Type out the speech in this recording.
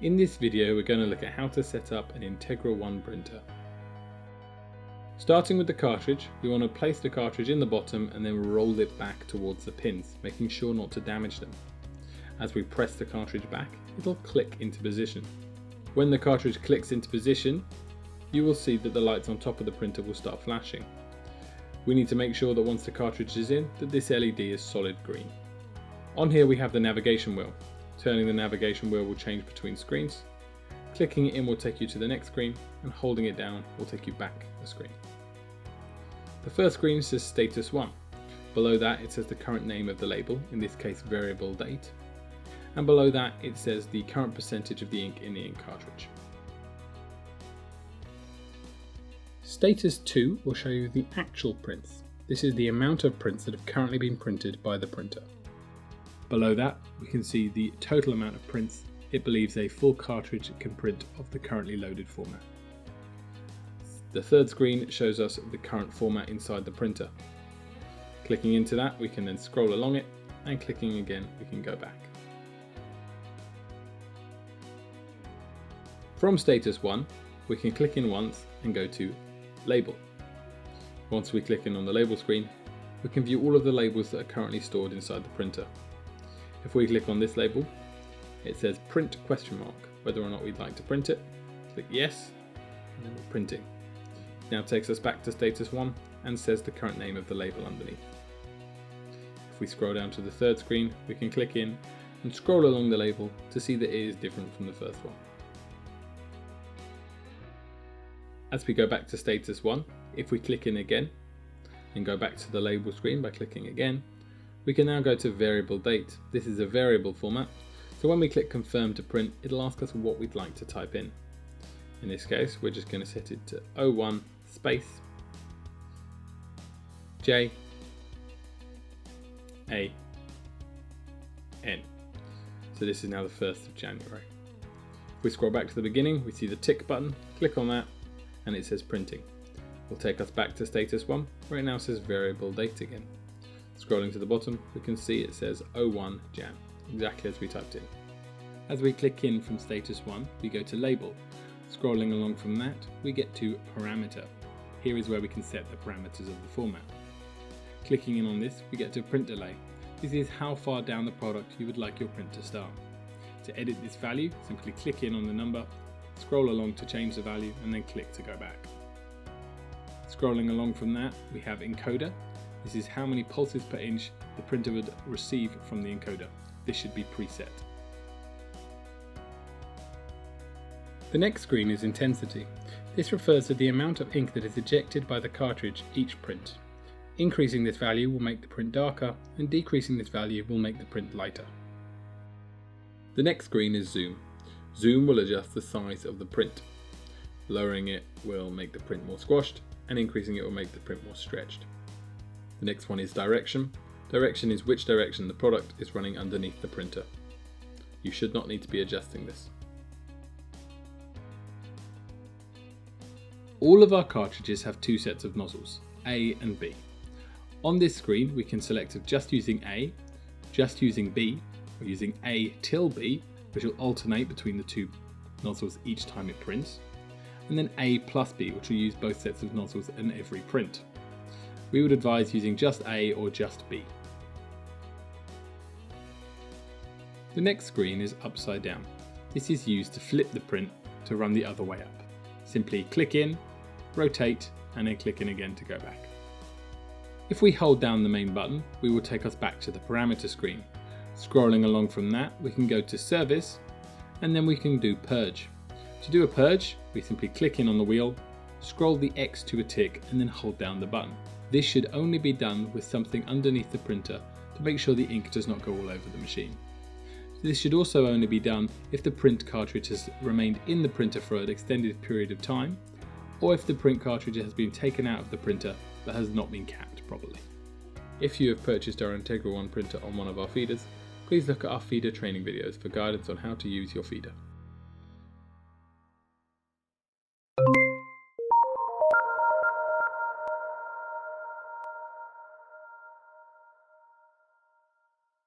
In this video we're going to look at how to set up an Integra One printer. Starting with the cartridge, we want to place the cartridge in the bottom and then roll it back towards the pins, making sure not to damage them. As we press the cartridge back, it'll click into position. When the cartridge clicks into position, you will see that the lights on top of the printer will start flashing. We need to make sure that once the cartridge is in, that this LED is solid green. On here we have the navigation wheel. Turning the navigation wheel will change between screens. Clicking it in will take you to the next screen, and holding it down will take you back a screen. The first screen says Status 1. Below that it says the current name of the label, in this case variable date. And below that it says the current percentage of the ink in the ink cartridge. Status 2 will show you the actual prints. This is the amount of prints that have currently been printed by the printer. Below that we can see the total amount of prints it believes a full cartridge can print of the currently loaded format. The third screen shows us the current format inside the printer. Clicking into that we can then scroll along it, and clicking again we can go back. From Status 1 we can click in once and go to Label. Once we click in on the label screen, we can view all of the labels that are currently stored inside the printer. If we click on this label, it says print ? Whether or not we'd like to print it. Click yes, and then we're printing. Now takes us back to Status 1 and says the current name of the label underneath. If we scroll down to the third screen, we can click in and scroll along the label to see that it is different from the first one. As we go back to Status 1, if we click in again and go back to the label screen by clicking again, we can now go to variable date. This is a variable format, so when we click confirm to print, it'll ask us what we'd like to type in. In this case, we're just going to set it to 01 space J A N. So this is now the 1st of January. If we scroll back to the beginning, we see the tick button, click on that, and it says printing. Will take us back to Status 1, where it now says variable date again. Scrolling to the bottom, we can see it says 01 Jan, exactly as we typed in. As we click in from Status 1, we go to Label. Scrolling along from that, we get to Parameter. Here is where we can set the parameters of the format. Clicking in on this, we get to Print Delay. This is how far down the product you would like your print to start. To edit this value, simply click in on the number, scroll along to change the value, and then click to go back. Scrolling along from that, we have Encoder. This is how many pulses per inch the printer would receive from the encoder. This should be preset. The next screen is Intensity. This refers to the amount of ink that is ejected by the cartridge each print. Increasing this value will make the print darker, and decreasing this value will make the print lighter. The next screen is Zoom. Zoom will adjust the size of the print. Lowering it will make the print more squashed, and increasing it will make the print more stretched. The next one is Direction. Direction is which direction the product is running underneath the printer. You should not need to be adjusting this. All of our cartridges have two sets of nozzles, A and B. On this screen we can select of just using A, just using B, or using A till B, which will alternate between the two nozzles each time it prints, and then A plus B, which will use both sets of nozzles in every print. We would advise using just A or just B. The next screen is Upside Down. This is used to flip the print to run the other way up. Simply click in, rotate, and then click in again to go back. If we hold down the main button, we will take us back to the parameter screen. Scrolling along from that, we can go to Service, and then we can do Purge. To do a purge, we simply click in on the wheel, scroll the X to a tick, and then hold down the button. This should only be done with something underneath the printer to make sure the ink does not go all over the machine. This should also only be done if the print cartridge has remained in the printer for an extended period of time, or if the print cartridge has been taken out of the printer but has not been capped properly. If you have purchased our Integra One printer on one of our feeders, please look at our feeder training videos for guidance on how to use your feeder.